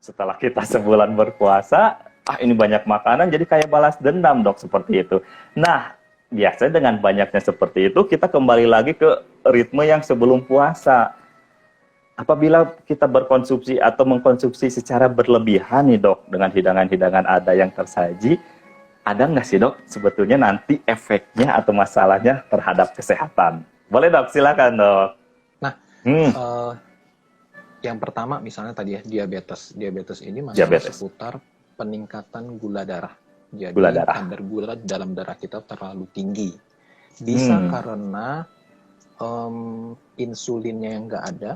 Setelah kita sebulan berpuasa, ini banyak makanan, jadi kayak balas dendam, Dok, seperti itu. Nah, biasanya dengan banyaknya seperti itu, kita kembali lagi ke ritme yang sebelum puasa. Apabila kita berkonsumsi atau mengkonsumsi secara berlebihan nih, Dok, dengan hidangan-hidangan ada yang tersaji, ada nggak sih, Dok, sebetulnya nanti efeknya atau masalahnya terhadap kesehatan? Boleh, Dok, silakan, Dok. Nah, Hmm, yang pertama misalnya tadi ya diabetes. Diabetes ini masalah diabetes, seputar peningkatan gula darah. gula Jadi darah. kadar gula dalam darah kita terlalu tinggi. Bisa Hmm, karena insulinnya yang nggak ada.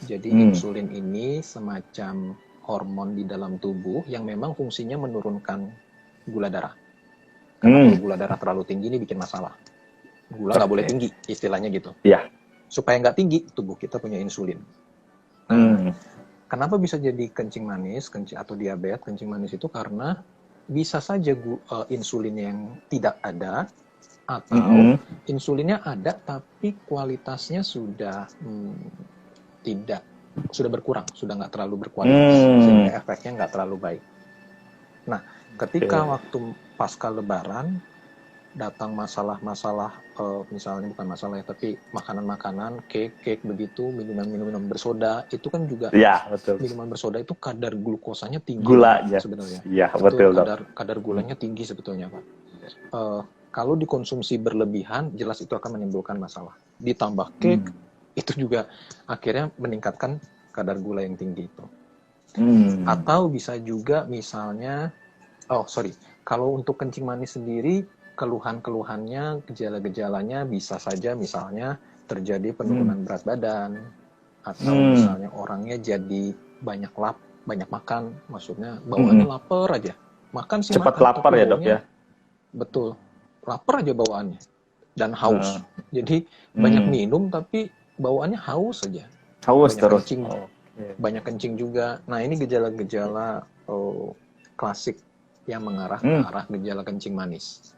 Jadi hmm, insulin ini semacam hormon di dalam tubuh yang memang fungsinya menurunkan gula darah. Karena kalau hmm. gula darah terlalu tinggi ini bikin masalah. Gula nggak boleh Oke, tinggi, istilahnya gitu. ya. Supaya nggak tinggi, tubuh kita punya insulin. Nah, Hmm, kenapa bisa jadi kencing manis, atau diabetes? Kencing manis itu karena bisa saja insulin yang tidak ada, atau hmm, insulinnya ada tapi kualitasnya sudah tidak sudah berkurang, sudah nggak terlalu berkualitas, hmm. sehingga efeknya nggak terlalu baik. Nah, ketika Oke. waktu pasca Lebaran datang masalah-masalah, misalnya bukan masalah ya, tapi makanan-makanan, cake begitu, minuman bersoda, itu kan juga Ya, betul. minuman bersoda itu kadar glukosanya tinggi banget Gulanya. sebenarnya. Ya, Betul, betul, Dok. kadar gulanya tinggi sebetulnya, Pak. Kalau dikonsumsi berlebihan, jelas itu akan menimbulkan masalah. Ditambah cake, Hmm, itu juga akhirnya meningkatkan kadar gula yang tinggi itu. hmm, Atau bisa juga misalnya, kalau untuk kencing manis sendiri, keluhan-keluhannya, gejala-gejalanya bisa saja misalnya terjadi hmm, penurunan berat badan, atau hmm, misalnya orangnya jadi banyak makan, maksudnya bawaannya hmm. lapar aja. Makan sih Cepat makan, lapar tapi ya, Dok, ya? baunya betul, lapar aja bawaannya. Dan haus. Heeh. Jadi banyak Hmm. minum tapi bawaannya haus saja. Haus Banyak terus. kencing, Oke. banyak kencing juga. Nah, ini gejala-gejala klasik yang mengarah ke Hmm, arah gejala kencing manis.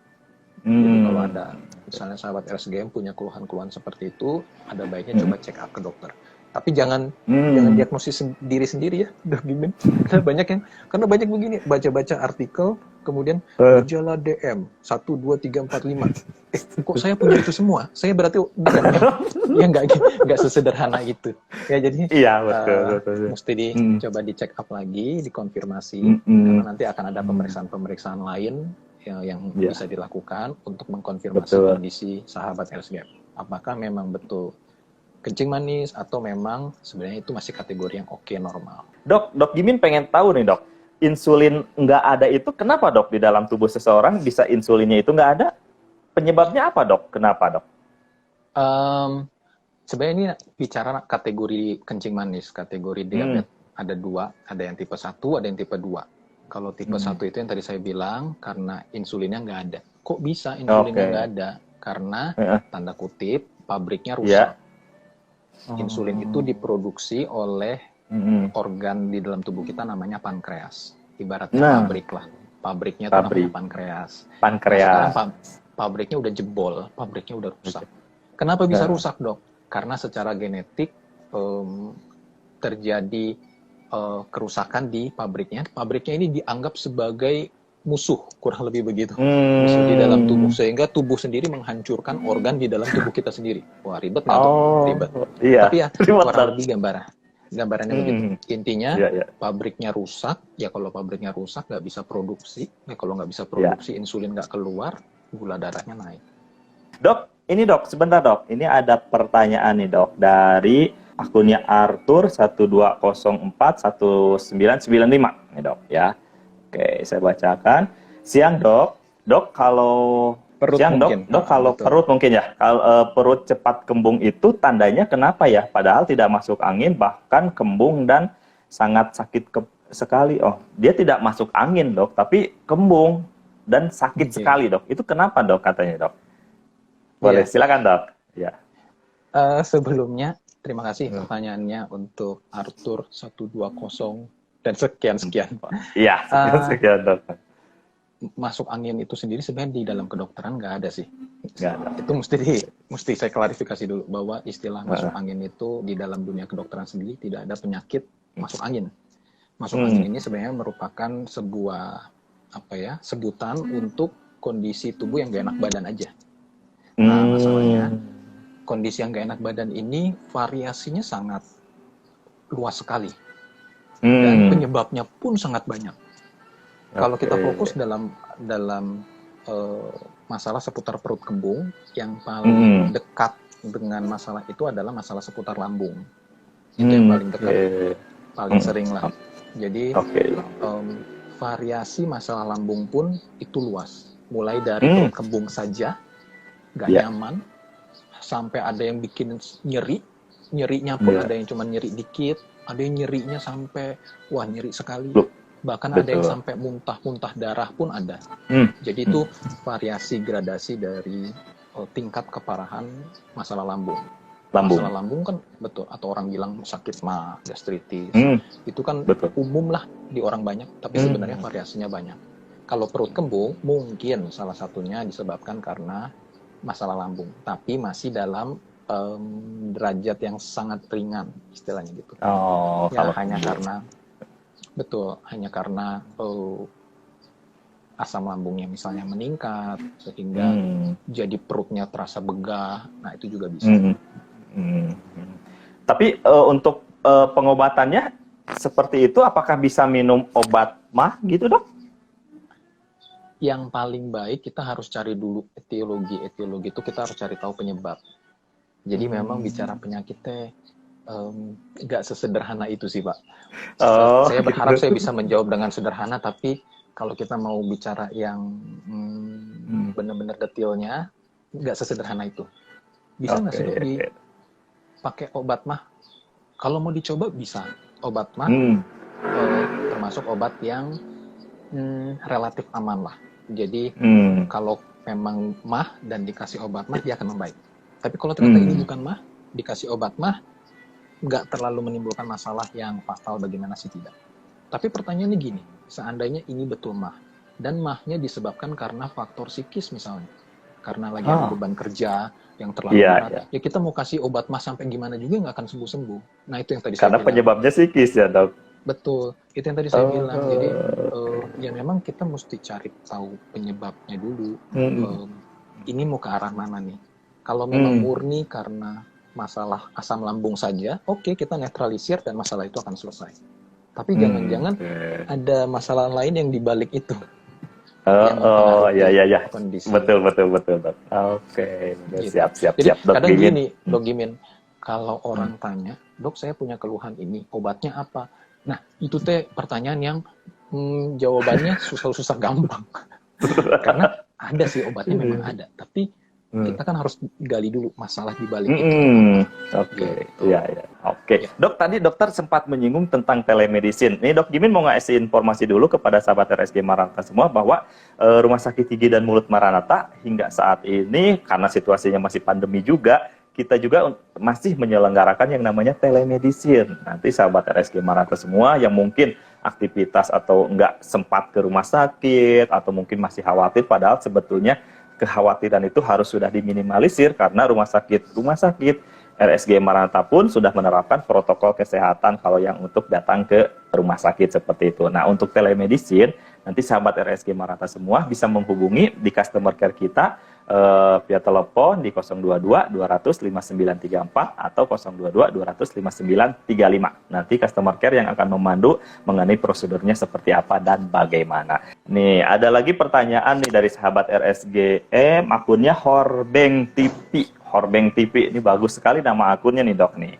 Jadi kalau hmm. ada misalnya sahabat RSGM punya keluhan-keluhan seperti itu, ada baiknya Hmm, coba check up ke dokter. Tapi jangan hmm. diagnosis diri sendiri ya, Dok Gimin. Karena banyak begini, baca-baca artikel, kemudian Eh, gejala DM 1 2 3 4 5. Kok saya punya itu semua? Saya berarti bukan ya nggak sesederhana itu. Ya jadi iya, betul, betul. mesti Hmm, dicoba dicek up lagi, dikonfirmasi, hmm, karena hmm, nanti akan ada hmm. pemeriksaan-pemeriksaan lain yang Ya, bisa dilakukan untuk mengkonfirmasi betul. kondisi sahabat RSGM. Apakah memang betul kencing manis atau memang sebenarnya itu masih kategori yang oke, normal. Dok Gimin pengen tahu nih, Dok. Insulin nggak ada itu kenapa, Dok? Di dalam tubuh seseorang bisa insulinnya itu nggak ada? Penyebabnya apa, Dok? Kenapa, Dok? Um, Sebenarnya ini bicara kategori kencing manis, kategori Hmm, diabetes. Ada dua, ada yang tipe 1, ada yang tipe 2. Kalau tipe hmm. 1 itu yang tadi saya bilang, karena insulinnya nggak ada. Kok bisa insulinnya nggak Oke. ada? Karena, Heeh. tanda kutip, pabriknya rusak. Ya. Insulin itu Oh. diproduksi oleh Hmm. organ di dalam tubuh kita namanya pankreas. Ibaratnya Nah, pabrik lah. Pabriknya itu namanya pabrik, pankreas. Nah, sekarang pankreas. pabriknya udah jebol, pabriknya udah rusak. Oke. Kenapa bisa Heeh. rusak, Dok? Karena secara genetik terjadi kerusakan di pabriknya. Pabriknya ini dianggap sebagai musuh, kurang lebih begitu. Musuh di dalam tubuh, Hmm. sehingga tubuh sendiri menghancurkan organ di dalam tubuh kita sendiri. Wah, ribet nggak tuh? Oh, Ribet. iya. Tapi ya Ribet, kurang Dok. lebih gambarannya begitu. Hmm. Intinya Iya, iya. pabriknya rusak. Ya kalau pabriknya rusak nggak bisa produksi. Ya kalau nggak bisa Iya. produksi, insulin nggak keluar, gula darahnya naik. Dok, ini Dok, sebentar Dok. Ini ada pertanyaan nih Dok dari akunnya Arthur 12041995 nih Dok ya. Oke, saya bacakan. Siang Dok. Dok kalau Perut siang mungkin. Dok kalau Betul. perut mungkin ya. Kalau perut cepat kembung itu tandanya kenapa ya? Padahal tidak masuk angin bahkan kembung dan sangat sakit sekali. Oh, dia tidak masuk angin Dok, tapi kembung dan sakit Iya. sekali Dok. Itu kenapa Dok katanya Dok? Boleh, Iya. silakan Dok. Ya. Sebelumnya, terima kasih pertanyaannya untuk Arthur 120 dan sekian-sekian. Iya, Uh, sekian Dok. Masuk angin itu sendiri sebenarnya di dalam kedokteran nggak ada sih. Nggak ada. Itu mesti saya klarifikasi dulu bahwa istilah masuk angin itu di dalam dunia kedokteran sendiri tidak ada penyakit masuk angin. Masuk angin ini sebenarnya merupakan sebuah sebutan untuk kondisi tubuh yang gak enak badan aja. Nah, masalahnya kondisi yang gak enak badan ini variasinya sangat luas sekali dan penyebabnya pun sangat banyak. Kalau kita fokus dalam masalah seputar perut kembung, yang paling dekat dengan masalah itu adalah masalah seputar lambung. Itu yang paling dekat, paling sering lah. Jadi variasi masalah lambung pun itu luas. Mulai dari perut kembung saja, gak nyaman, sampai ada yang bikin nyerinya pun ada yang cuma nyeri dikit, ada yang nyerinya sampai nyeri sekali. Bahkan ada yang sampai muntah-muntah darah pun ada. Jadi itu variasi gradasi dari tingkat keparahan masalah lambung. Masalah lambung kan betul, atau orang bilang sakit mah, gastritis. Itu kan umum lah di orang banyak, tapi sebenarnya variasinya banyak. Kalau perut kembung mungkin salah satunya disebabkan karena masalah lambung, tapi masih dalam derajat yang sangat ringan istilahnya gitu. Hanya karena asam lambungnya misalnya meningkat sehingga jadi perutnya terasa begah. Nah, itu juga bisa. Tapi untuk pengobatannya seperti itu, apakah bisa minum obat mah gitu, Dok? Yang paling baik kita harus cari dulu etiologi itu, kita harus cari tahu penyebab. Jadi memang bicara penyakitnya nggak sesederhana itu sih, Pak. Saya berharap saya bisa menjawab dengan sederhana, tapi kalau kita mau bicara yang benar-benar detailnya, nggak sesederhana itu. Bisa nggak sih dipakai obat mah? Kalau mau dicoba bisa. Obat mah termasuk obat yang relatif aman lah. Jadi kalau memang mah dan dikasih obat mah, dia akan membaik. Tapi kalau ternyata ini bukan mah, dikasih obat mah, nggak terlalu menimbulkan masalah yang fatal, bagaimana sih tidak. Tapi pertanyaannya gini, seandainya ini betul mah, dan mahnya disebabkan karena faktor psikis misalnya, karena lagi ada beban kerja yang terlalu berat, ya kita mau kasih obat mah sampai gimana juga nggak akan sembuh-sembuh. Nah, itu yang tadi karena saya bilang. Penyebabnya psikis ya, Dok? Betul, itu yang tadi saya bilang. Jadi ya memang kita mesti cari tahu penyebabnya dulu. Ini mau ke arah mana nih? Kalau memang murni karena masalah asam lambung saja, oke, kita netralisir dan masalah itu akan selesai. Tapi jangan-jangan ada masalah lain yang dibalik itu. Ya. Kondisi. Betul, Dok. Oke, Gitu. siap, Jadi Dok. kadang gini, Dok Gimin, kalau orang tanya, Dok saya punya keluhan ini, obatnya apa? Nah, itu teh pertanyaan yang jawabannya susah-susah gampang. Karena ada sih obatnya, memang ada, tapi kita kan harus gali dulu masalah di balik itu. Oke. Dok, tadi dokter sempat menyinggung tentang telemedicine. Nih, Dok Gimin mau ngasih informasi dulu kepada sahabat RSG Maranatha semua bahwa Rumah Sakit Gigi dan Mulut Maranatha hingga saat ini, karena situasinya masih pandemi juga, kita juga masih menyelenggarakan yang namanya telemedicine. Nanti sahabat RSG Maranatha semua yang mungkin aktivitas atau nggak sempat ke rumah sakit, atau mungkin masih khawatir, padahal sebetulnya kekhawatiran itu harus sudah diminimalisir karena rumah sakit RSG Maranatha pun sudah menerapkan protokol kesehatan kalau yang untuk datang ke rumah sakit seperti itu. Nah, untuk telemedicine, nanti sahabat RSG Maranatha semua bisa menghubungi di customer care kita via telepon di 022 200 5934 atau 022 200 5935. Nanti customer care yang akan memandu mengenai prosedurnya seperti apa dan bagaimana. Nih, ada lagi pertanyaan nih dari sahabat RSGM, akunnya Horbeng TV. Horbeng TV, ini bagus sekali nama akunnya nih, Dok nih.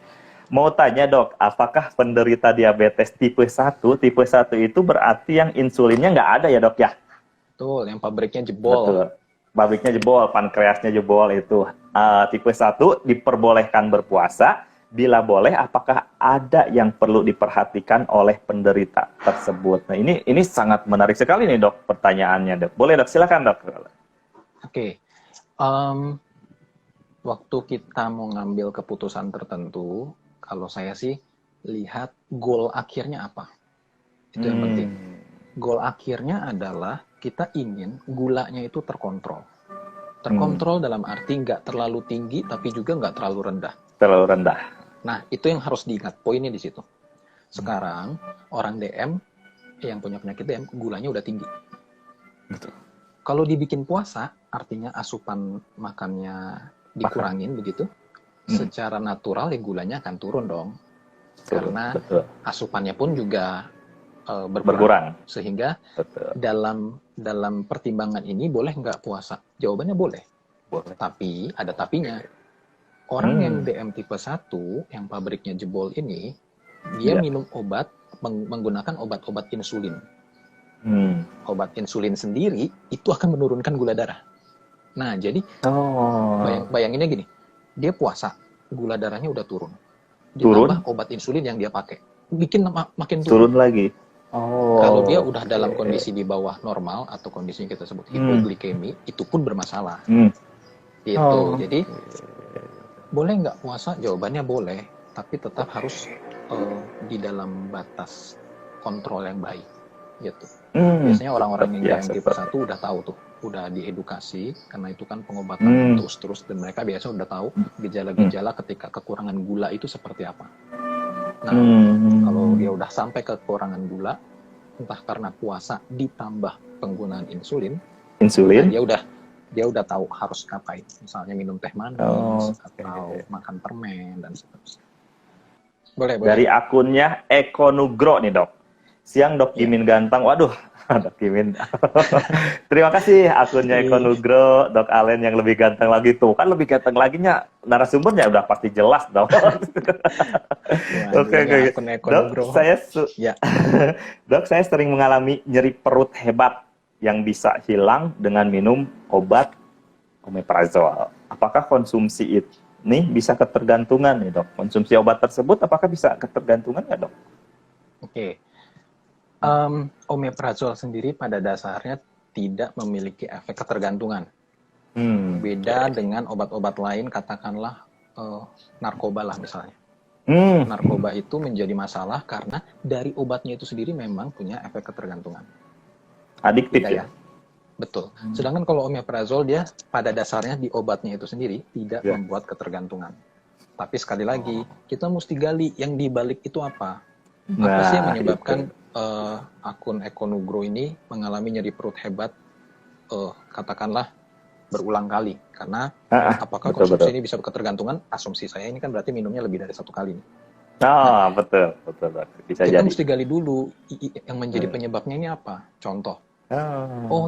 Mau tanya, Dok, apakah penderita diabetes tipe 1? Tipe 1 itu berarti yang insulinnya nggak ada ya, Dok ya? Betul, yang pabriknya jebol. Betul. Pabriknya jebol, pankreasnya jebol itu. Tipe 1 diperbolehkan berpuasa. Bila boleh, apakah ada yang perlu diperhatikan oleh penderita tersebut? Nah, ini sangat menarik sekali nih, Dok, pertanyaannya, Dok. Boleh, Dok? Silakan, Dok. Oke. Waktu kita mau ngambil keputusan tertentu, kalau saya sih lihat goal akhirnya apa. Itu yang penting. Goal akhirnya adalah kita ingin gulanya itu terkontrol. Terkontrol dalam arti nggak terlalu tinggi, tapi juga nggak terlalu rendah. Terlalu rendah. Nah, itu yang harus diingat. Poinnya di situ. Sekarang orang DM yang punya penyakit DM gulanya udah tinggi. Betul. Kalau dibikin puasa, artinya asupan makannya dikurangin begitu. Secara natural ya gulanya akan turun dong. Karena asupannya pun juga berkurang. Sehingga dalam pertimbangan ini boleh nggak puasa? Jawabannya boleh. Tapi ada tapinya. Orang yang DM tipe 1 yang pabriknya jebol ini, dia minum obat menggunakan obat-obat insulin. Obat insulin sendiri itu akan menurunkan gula darah. Nah, jadi bayanginnya gini, dia puasa, gula darahnya udah turun. Ditambah obat insulin yang dia pakai, bikin makin turun lagi. Kalau dia udah dalam kondisi di bawah normal atau kondisi yang kita sebut hipoglikemi, itu pun bermasalah. Gitu. Jadi boleh nggak puasa? Jawabannya boleh, tapi tetap harus di dalam batas kontrol yang baik. Gitu. Biasanya orang-orang yang tipe 1 udah tahu tuh, udah diedukasi, karena itu kan pengobatan terus-terus, dan mereka biasanya udah tahu gejala-gejala ketika kekurangan gula itu seperti apa. Nah, kalau dia udah sampai kekurangan gula, entah karena puasa ditambah penggunaan insulin, nah dia udah tahu harus ngapain. Misalnya minum teh manis atau makan permen dan seterusnya. Boleh. Dari akunnya Eko Nugro nih, Dok. Siang Dok Kimin ganteng. Waduh, Dok Kimin. Terima kasih akunnya Eko Nugro, Dok Alen yang lebih ganteng lagi tuh. Kan lebih ganteng laginya narasumbernya udah pasti jelas, Dok. Oke. Dok, saya sering mengalami nyeri perut hebat yang bisa hilang dengan minum obat omeprazol. Apakah konsumsi ini bisa ketergantungan nih, Dok? Konsumsi obat tersebut apakah bisa ketergantungan ya, Dok? Oke. Omeprazol sendiri pada dasarnya tidak memiliki efek ketergantungan. Beda dengan obat-obat lain, katakanlah narkoba lah misalnya. Narkoba itu menjadi masalah karena dari obatnya itu sendiri memang punya efek ketergantungan. Adiktif ya? Betul. Sedangkan kalau omeprazol dia pada dasarnya di obatnya itu sendiri tidak membuat ketergantungan. Tapi sekali lagi, kita mesti gali yang dibalik itu apa. Apa sih yang menyebabkan akun Eko Nugro ini mengalami nyeri perut hebat, katakanlah berulang kali? Karena apakah konsumsi ini bisa ketergantungan? Asumsi saya ini kan berarti minumnya lebih dari 1 kali. Betul. Bisa kita jadi. mesti gali dulu yang menjadi penyebabnya ini apa. Contoh,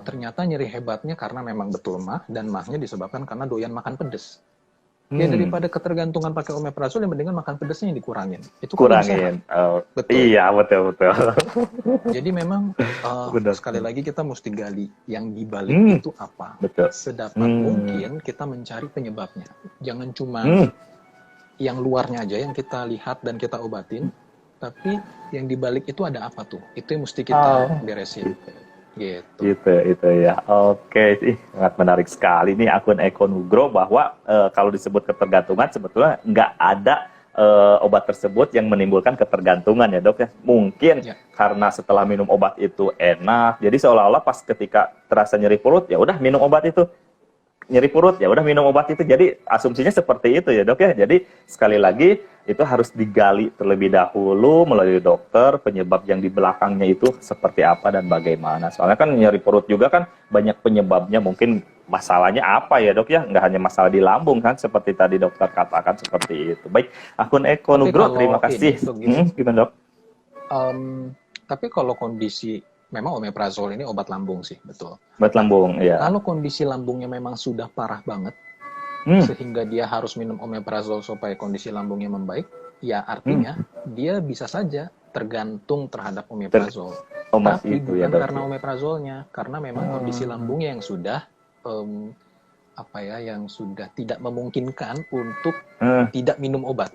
ternyata nyeri hebatnya karena memang betul mah, dan mahnya disebabkan karena doyan makan pedes. Ya daripada ketergantungan pakai omeprazol, yang mendingan makan pedesnya yang dikurangin. Itu kurangin. Betul. Iya, betul. Jadi memang sekali lagi kita mesti gali yang dibalik itu apa. Betul. Sedapat mungkin kita mencari penyebabnya. Jangan cuma yang luarnya aja yang kita lihat dan kita obatin, tapi yang dibalik itu ada apa tuh? Itu yang mesti kita beresin. Gitu ya. Oke, sangat menarik sekali nih akun Eko Nugro, bahwa kalau disebut ketergantungan sebetulnya nggak ada obat tersebut yang menimbulkan ketergantungan ya, Dok ya. Mungkin karena setelah minum obat itu enak, jadi seolah-olah pas ketika terasa nyeri perut ya udah minum obat itu. Nyeri perut ya udah minum obat itu. Jadi asumsinya seperti itu ya, Dok ya. Jadi sekali lagi itu harus digali terlebih dahulu melalui dokter, penyebab yang di belakangnya itu seperti apa dan bagaimana. Soalnya kan nyeri perut juga kan banyak penyebabnya, mungkin masalahnya apa ya, Dok ya, nggak hanya masalah di lambung kan, seperti tadi dokter katakan seperti itu. Baik, akun Eko Nugro, terima kasih. Gimana, Dok? Tapi kalau kondisi, memang omeprazol ini obat lambung sih, betul. Obat lambung, ya. Kalau kondisi lambungnya memang sudah parah banget, sehingga dia harus minum omeprazol supaya kondisi lambungnya membaik, ya artinya dia bisa saja tergantung terhadap omeprazol. Tapi bukan karena omeprazolnya, karena memang kondisi lambungnya yang sudah yang sudah tidak memungkinkan untuk tidak minum obat.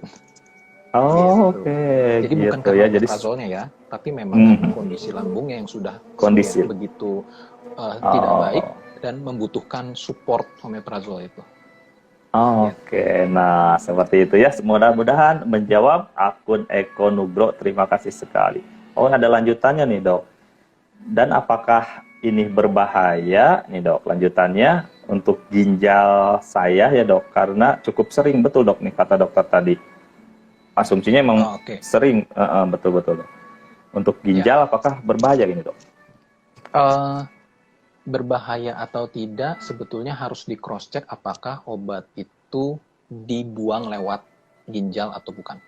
Jadi bukan karena omeprazolnya ya, tapi memang kondisi lambungnya yang sudah begitu tidak baik dan membutuhkan support omeprazol itu. Nah seperti itu ya. Mudah-mudahan menjawab akun Eko Nugro. Terima kasih sekali. Ada lanjutannya nih, Dok. Dan apakah ini berbahaya nih, Dok? Lanjutannya untuk ginjal saya ya, Dok, karena cukup sering, betul Dok nih kata dokter tadi. asumsinya emang Oke. sering, betul. Untuk ginjal apakah berbahaya gini dok? Eh, berbahaya atau tidak sebetulnya harus di cross check apakah obat itu dibuang lewat ginjal atau bukan.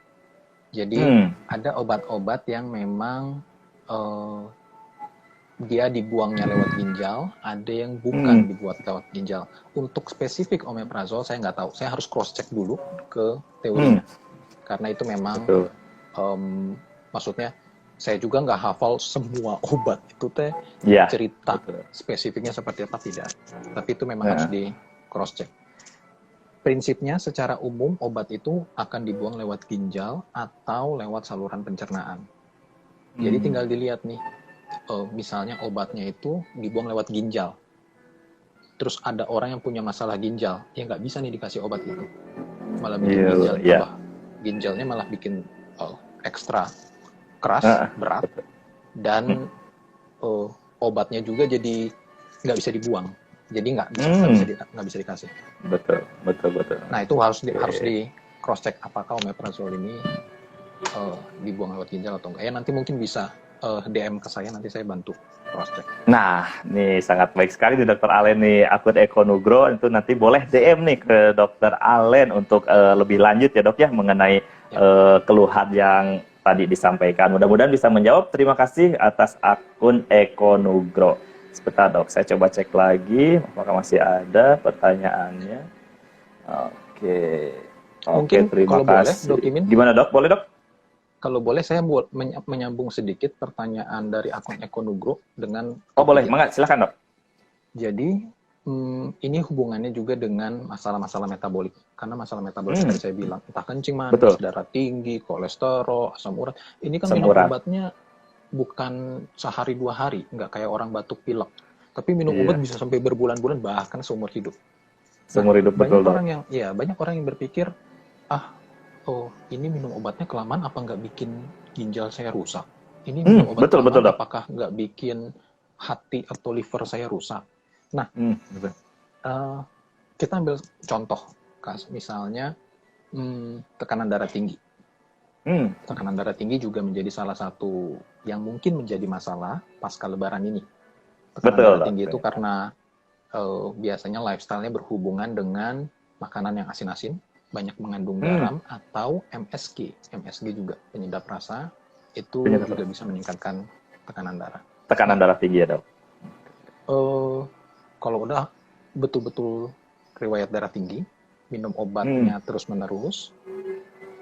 Jadi ada obat-obat yang memang dia dibuangnya lewat ginjal, ada yang bukan dibuat lewat ginjal. Untuk spesifik omeprazol saya nggak tahu, saya harus cross check dulu ke teorinya, karena itu memang Betul. maksudnya saya juga nggak hafal semua obat itu teh Ya, cerita betul. spesifiknya seperti apa tidak, tapi itu memang harus di cross check. Prinsipnya secara umum obat itu akan dibuang lewat ginjal atau lewat saluran pencernaan. Jadi tinggal dilihat nih, misalnya obatnya itu dibuang lewat ginjal. Terus ada orang yang punya masalah ginjal, ya nggak bisa nih dikasih obat itu. Malah bikin ginjalnya malah bikin ekstra keras, berat, dan obatnya juga jadi nggak bisa dibuang. Jadi nggak bisa dikasih. Betul. Nah itu harus di cross check apakah omeprazol ini dibuang lewat ginjal atau enggak. Ya nanti mungkin bisa DM ke saya, nanti saya bantu cross check. Nah, nih sangat baik sekali nih Dokter Alen nih, akun Ekonugro itu nanti boleh DM nih ke Dokter Alen untuk lebih lanjut ya dok ya mengenai keluhan yang tadi disampaikan. Mudah-mudahan bisa menjawab. Terima kasih atas akun Ekonugro. Sebentar dok, saya coba cek lagi apakah masih ada pertanyaannya. Oke, Mungkin terima kalau boleh, kasih. Dok Imin? Gimana dok? Boleh dok? Kalau boleh saya menyambung sedikit pertanyaan dari akun Ekonugro dengan boleh, mangga silakan dok. Jadi ini hubungannya juga dengan masalah-masalah metabolik. Karena masalah metabolik tadi saya bilang, entah kencing manis, darah tinggi, kolesterol, asam urat. Ini kan minum obatnya bukan sehari 2 hari, nggak kayak orang batuk pilek. Tapi minum obat bisa sampai berbulan-bulan, bahkan seumur hidup. Seumur hidup, betul dok. Banyak orang yang berpikir, ini minum obatnya kelamaan, apa nggak bikin ginjal saya rusak? Ini minum obat kelamaan, apakah nggak bikin hati atau liver saya rusak? Nah, kita ambil contoh, misalnya tekanan darah tinggi. Tekanan darah tinggi juga menjadi salah satu yang mungkin menjadi masalah pasca lebaran ini. Tekanan darah tinggi itu karena biasanya lifestyle-nya berhubungan dengan makanan yang asin-asin, banyak mengandung garam, atau MSG. MSG juga penyedap rasa, itu juga bisa meningkatkan tekanan darah. Tekanan darah tinggi ya dok? Kalau udah betul-betul riwayat darah tinggi, minum obatnya terus-menerus,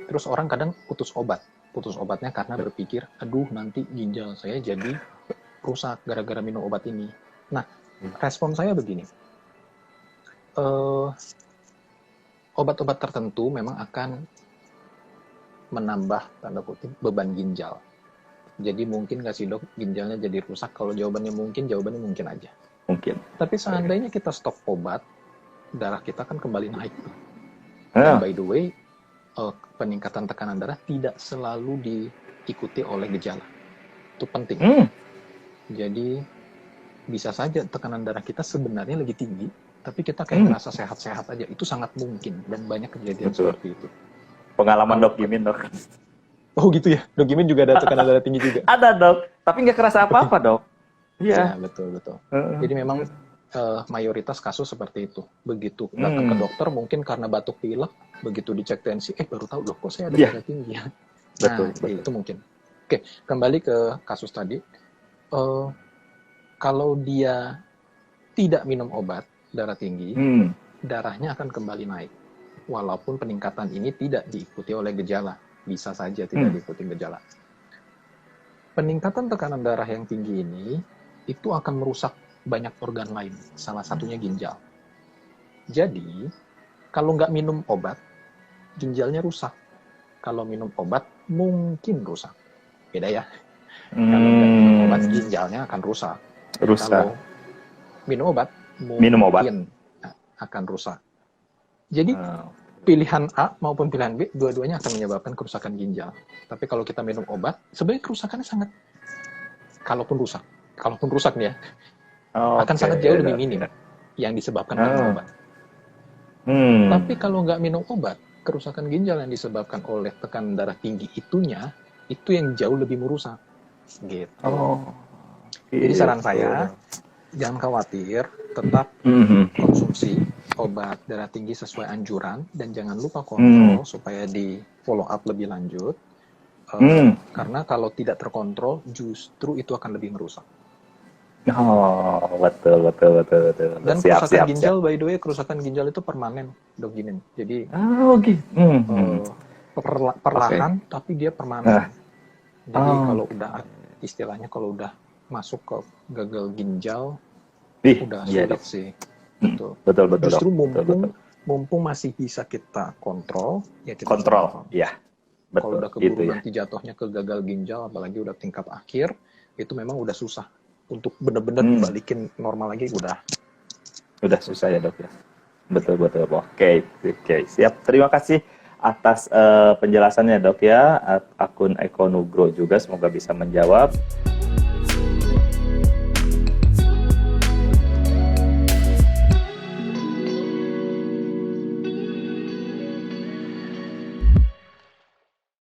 terus orang kadang putus obatnya karena berpikir, aduh nanti ginjal saya jadi rusak gara-gara minum obat ini. Nah, respon saya begini, obat-obat tertentu memang akan menambah tanda kutip beban ginjal. Jadi mungkin nggak sih dok ginjalnya jadi rusak? Kalau jawabannya mungkin aja. Mungkin. Tapi seandainya kita stop obat, darah kita kan kembali naik. Dan by the way, peningkatan tekanan darah tidak selalu diikuti oleh gejala. Itu penting. Jadi bisa saja tekanan darah kita sebenarnya lagi tinggi, tapi kita kayak merasa sehat-sehat aja. Itu sangat mungkin dan banyak kejadian seperti itu. Pengalaman dok Gimin dok. Oh gitu ya, dok Gimin juga ada tekanan darah tinggi juga. Ada dok, tapi nggak kerasa apa-apa dok. Iya, betul. Jadi memang mayoritas kasus seperti itu. Begitu datang ke dokter mungkin karena batuk pilek, begitu dicek tensi, baru tahu loh kok saya ada darah tinggi ya. Betul. Itu mungkin. Oke, kembali ke kasus tadi. Kalau dia tidak minum obat darah tinggi, darahnya akan kembali naik. Walaupun peningkatan ini tidak diikuti oleh gejala, bisa saja tidak diikuti gejala. Peningkatan tekanan darah yang tinggi ini itu akan merusak banyak organ lain, salah satunya ginjal. Jadi, kalau nggak minum obat, ginjalnya rusak. Kalau minum obat, mungkin rusak. Beda ya. Kalau nggak minum obat, ginjalnya akan rusak. Kalau minum obat, mungkin akan rusak. Jadi, pilihan A maupun pilihan B, dua-duanya akan menyebabkan kerusakan ginjal. Tapi kalau kita minum obat, sebenarnya kerusakannya kalaupun rusak nih ya, akan sangat jauh lebih minim yang disebabkan oleh obat. Tapi kalau nggak minum obat, kerusakan ginjal yang disebabkan oleh tekanan darah tinggi itunya, itu yang jauh lebih merusak. Gitu. Jadi saran saya, jangan khawatir, tetap konsumsi obat darah tinggi sesuai anjuran, dan jangan lupa kontrol supaya di follow up lebih lanjut. Karena kalau tidak terkontrol, justru itu akan lebih merusak. Oh, betul. Dan kerusakan ginjal, by the way, kerusakan ginjal itu permanen, Dok Jimin. Jadi perlahan, tapi dia permanen. Jadi kalau udah, istilahnya kalau udah masuk ke gagal ginjal, udah sulit sih. Betul. Justru mumpung masih bisa kita kontrol, ya kita kontrol. Ya, betul. Kalau udah keburu nanti jatuhnya ke gagal ginjal, apalagi udah tingkat akhir, itu memang udah susah. Untuk benar-benar balikin normal lagi udah susah ya, Dok ya. Betul. Oke, siap. Terima kasih atas penjelasannya, Dok ya. Akun Eko Nugro juga semoga bisa menjawab.